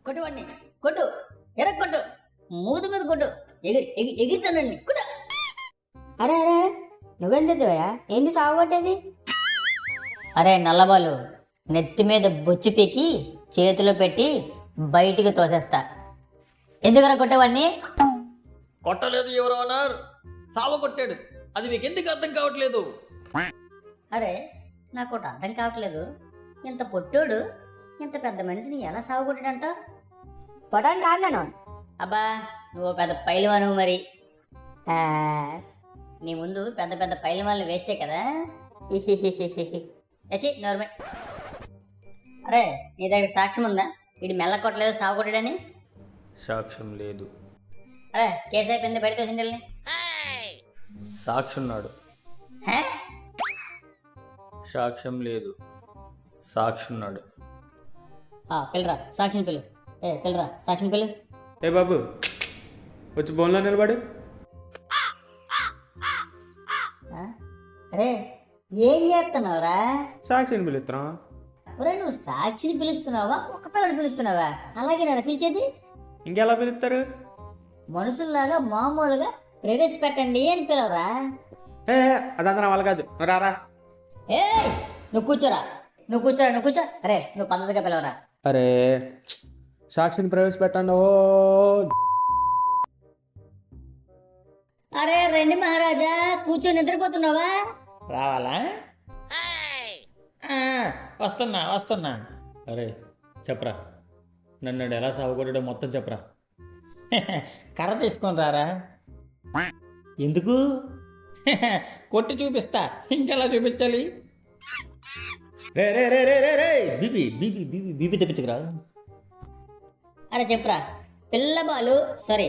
కొట్టువాడిని కొట్టు, ఎరగ కొట్టు, మూతి మీద కొట్టు, ఎగిరితానండి కొట్టు. అరే అరే నువ్వేం తెచ్చావయ్యా? ఏంది సాగు కొట్టేది? అరే నల్లబాలు, నెత్తి మీద బొచ్చి పీకి చేతిలో పెట్టి బయటికి తోసేస్తా. ఎందుకలా కొట్టేవాడిని? కొట్టలేదు యువర్ ఆనర్, సావ కొట్టాడు. అది మీకు ఎందుకు అర్థం కావట్లేదు? అరే నాకు ఒకటి అర్థం కావట్లేదు, ఇంత పొట్టోడు ఇంత పెద్ద మనిషిని ఎలా సాగుకొట్టాడంట? కొట్టడం కాదు నేను. అబ్బా నువ్వు పెద్ద పైలవాను మరి. ఆ, నీ ముందు పెద్ద పెద్ద పైలవాళ్ళు వేస్టే కదా. ఎచ్చి నోర్మే. అరే నీ దగ్గర సాక్ష్యం ఉందా వీడు మెల్ల కొట్టలేదు సాగు కొట్టాడని? సాక్ష్యం లేదు. అరే కేసు అయిపోయింది, బయట తోసిండల్ని. సాక్షున్నాడు. సాక్ష్యం లేదు, సాక్షున్నాడు. పిల్లరా సాక్షిని పిల్లు. పిల్లరా సాక్షిని పిల్లు. ఏ బాబు వచ్చి బోన్లో నిలబడు. అరే ఏం చేస్తున్నావురా? సాక్షిని పిలుస్తున్నాం. ఒరే నువ్వు సాక్షిని పిలుస్తున్నావా ఒక్క పిల్లని పిలుస్తున్నావా? అలాగే నేను పిలిచేది. ఇంకెలా పిలుస్తారు? మనుషుల్లాగా మామూలుగా ప్రవేశపెట్టండి అని పిలవరా? ఏ అదంతా నా వల్ల కాదు, నువ్వు రారా. ఏ నువ్వు కూర్చోరా, నువ్వు కూర్చోరా, నువ్వు కూర్చో. అరే నువ్వు పద్ధతిగా పిలవరా. అరే సాక్షిని ప్రవేశపెట్టండి. ఓ అరే రండి మహారాజా, కూర్చొని నిద్రపోతున్నావా? రావాలా? వస్తున్నా వస్తున్నా. అరే చెప్పరా, నన్ను ఎలా సాగుకొట్టడో మొత్తం చెప్పరా. కర్ర తీసుకొని రారా. ఎందుకు? కొట్టి చూపిస్తా. ఇంకెలా చూపించాలి? రే రే రే రే రే రే బీబీ బీబీ బీబీ బీబీ తెప్పించకరా. అరే చెప్పురా, పిల్లబాలు సారీ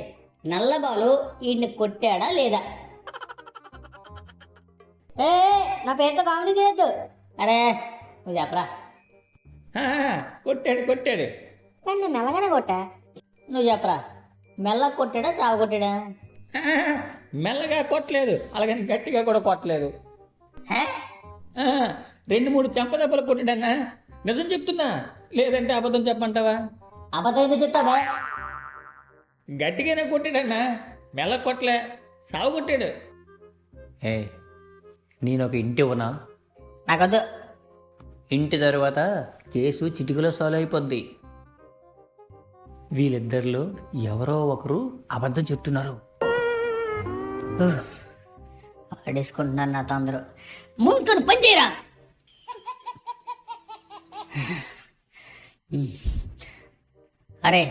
నల్లబాలు ఈయన్ని కొట్టాడా లేదా? ఏ నా పేరుతో కామెడీ చేయొద్దు. అరే నువ్వు చెప్పరా. కొట్టాడు కొట్టాడు. కానీ నేను మెల్లగానే కొట్టా. నువ్వు చెప్పరా, మెల్ల కొట్టాడా చావ కొట్టాడా? మెల్లగా కొట్టలేదు, అలాగని గట్టిగా కూడా కొట్టలేదు. హే? 2-3 చెంపదెబ్బలు కొట్టాడన్నా. నిజం చెప్తున్నా, లేదంటే అబద్ధం చెప్పమంటావా? అబద్ధం ఎందుకు చెప్తావా? గట్టిగానే కొట్టాడన్నా, మెల్ల కొట్టలే, సాగు కొట్టాడు. నేను ఒక ఇంటి ఇవ్వనా? నాకొద్దు. ఇంటి తర్వాత కేసు చిటికలో సాల్వ్ అయిపోద్ది. వీళ్ళిద్దరిలో ఎవరో ఒకరు అబద్ధం చెప్తున్నారు. ఆడేసుకుంటున్నారు నాతో అందరూ. మూసుకొని పని చేయరా. అరే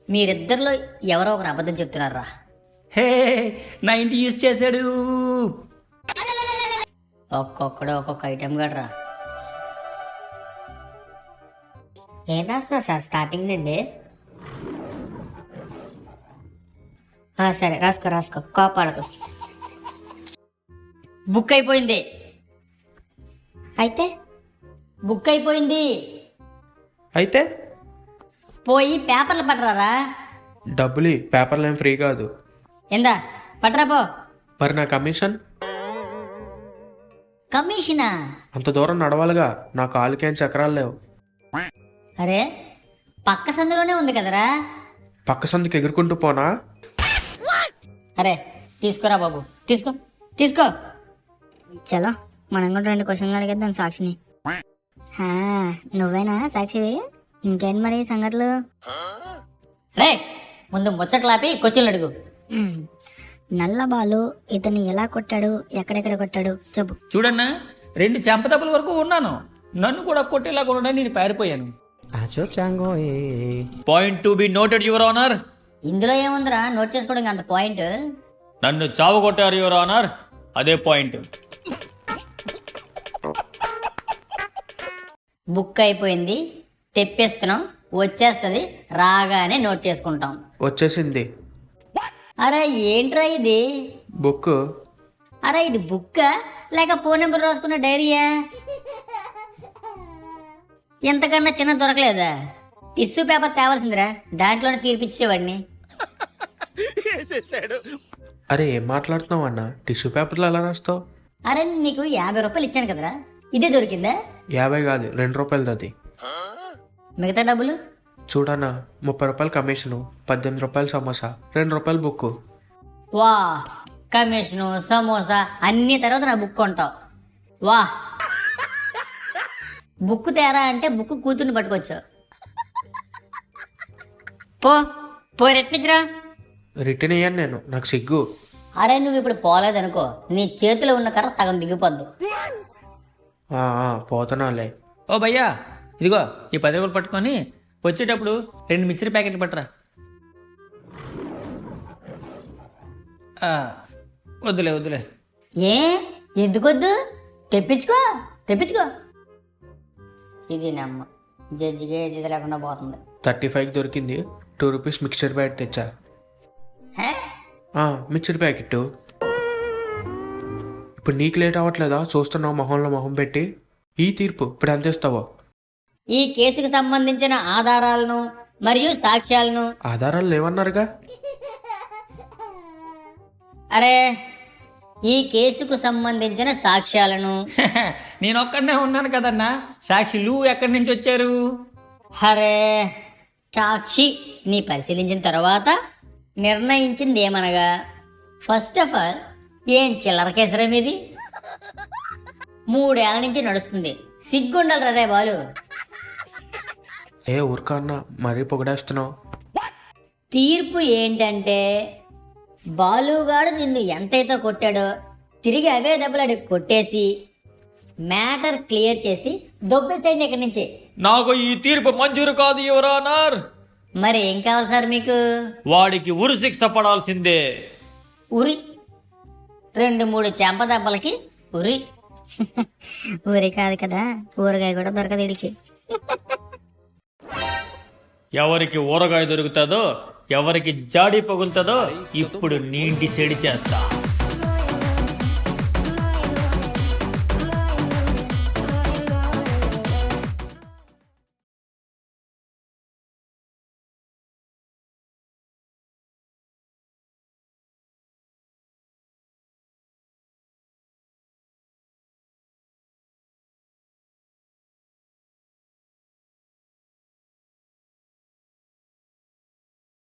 మీరిద్దరిలో ఎవరో ఒకరు అబద్ధం చెప్తున్నారా? హే నా ఇంటి యూజ్ చేశాడు. ఒక్కొక్కడు ఒక్కొక్క ఐటెం గడరా. ఏం రాస్తున్నారు సార్ స్టార్టింగ్ నుండి? సరే రాసుకో రాసుకో, కోపాడకు. బుక్ అయిపోయింది, అయితే బుక్ అయిపోయింది. అయితే పోయి పేపర్లు పట్టరారా. డబ్బులు పేపర్లు ఏం ఫ్రీ కాదు. ఎందా పట్టరా పో. మరి నా కమిషన్? కమిషనా? అంత దూరం నడవాలిగా, నా కాలుకేం చక్రాలు లేవు. అరే పక్క సందులోనే ఉంది కదరా. పక్క సందుకి ఎగురుకుంటూ పోనా? అరే తీసుకురా బాబు, తీసుకో తీసుకో. చలో మనం కూడా 2 క్వశ్చన్లు అడిగేద్దాం సాక్షిని. నువ్వేనా సాక్షివి? ఇంకేంటి మరి సంగతులు? రే ముందు ముచ్చట్లాపి క్వశ్చన్లు అడుగు. నల్లబాలు ఇతన్ని ఎలా కొట్టాడు, ఎక్కడెక్కడ కొట్టాడు చెప్పు. చూడన్నా, 2 చెంపదెబ్బల వరకు ఉన్నాను. నన్ను కూడా కొట్టేలా కూడా నేను పారిపోయాను. Point to be noted your honour. ఇందులో ఏముందిరా నోట్ చేసుకోవడానికి అంత పాయింట్? నన్ను చావు కొట్టారు యువర్ ఆనర్, అదే పాయింట్. బుక్ అయిపోయింది, తెప్పిస్తున్నాం, వచ్చేస్తుంది, రాగానే నోట్ చేసుకుంటాం. వచ్చేసింది అరే ఏంట్రా ఇది? బుక్. అరే ఇది బుక్కా లేక ఫోన్ నెంబర్ రాసుకున్న డైరీయా? ఎంతకన్నా చిన్న దొరకలేదా? టిష్యూ పేపర్ తేవాల్సిందిరా, దాంట్లోనే తీర్పిచ్చేవాడిని. అరే ఏం మాట్లాడుతున్నావు అన్న? టిష్యూ పేపర్లో ఎలా రాస్తావు? అరే నీకు 50 రూపాయలు ఇచ్చాను కదరా, ఇదే దొరికిందా? 50 కాదు, 2 రూపాయలది అది. మిగతా డబ్బులు చూడన్నా 30 రూపాయలు కమిషను, 18 రూపాయలు సమోసా, 2 రూపాయలు బుక్కు. వా, కమిషను సమోసా అన్ని తర్వాత నా బుక్ కొంటావు. వా, బుక్ తేరా అంటే బుక్ కూతుర్ని పట్టుకొచ్చావు. పో పో రెట్నిచ్చిరా. రిటర్న్ అయ్యాను నేను, నాకు సిగ్గు. అరే నువ్వు ఇప్పుడు పోలేదనుకో, నీ చేతిలో ఉన్న కర్ర సగం దిగిపోద్దు. పోతున్నాలే. ఓ భయ్యా, ఇదిగో ఈ 10 రూపాయలు పట్టుకొని వచ్చేటప్పుడు 2 మిక్చర్ ప్యాకెట్లు పట్టరా. వద్దులే వద్దులే. ఏ ఎందుకొద్దు? తెప్పించుకో తెప్పించుకో. ఇది నమ్మ జడ్జిగా ఏది లేకుండా పోతుంది. 35కి దొరికింది, 2 రూపీస్ మిక్చర్ ప్యాకెట్ తెచ్చా. హే? Mixture packet. ఇప్పుడు నీకు లేట్ అవ్వట్లేదా? చూస్తున్నావు మొహంలో మొహం పెట్టి. ఈ తీర్పు ఇప్పుడు ఎంత ఇస్తావో? ఈ కేసుకు సంబంధించిన ఆధారాలను మరియు సాక్ష్యాలను. ఆధారాలు లేవన్నారుగా. అరే, ఈ కేసుకు సంబంధించిన సాక్ష్యాలను. నేను ఒక్కడనే ఉన్నాను కదన్నా, సాక్షులు ఎక్కడి నుంచి వచ్చారు? అరే, సాక్షి నీ పరిశీలించిన తర్వాత నిర్ణయించింది ఏమనగా, ఫస్ట్ ఆఫ్ ఆల్ ఏం చిల్లర కేసరం ఇది? 3 ఏళ్ల నుంచి నడుస్తుంది. సిగ్గుండాలి రే బాలు. ఊరికన్నా మరీ పొగడేస్తున్నావు. తీర్పు ఏంటంటే, బాలుగాడు నిన్ను ఎంతైతే కొట్టాడో తిరిగి అవే దెబ్బలు కొట్టేసి మ్యాటర్ క్లియర్ చేసి దొబ్బేసేయండి ఇక్కడి నుంచి. నాకు ఈ తీర్పు మంజూరు కాదు యువర్ ఆనర్. మరి ఏం కావాలి సార్ మీకు? వాడికి ఉరి శిక్ష పడాల్సిందే. ఉరి? 2-3 చెంప దెబ్బలకి ఉరి? ఊరి కాదు కదా, ఊరగాయ కూడా దొరకదు వీడికి. ఎవరికి ఊరగాయ దొరుకుతుందో, ఎవరికి జాడి పగులుతుందో ఇప్పుడు నేను డిసైడ్ చేస్తా.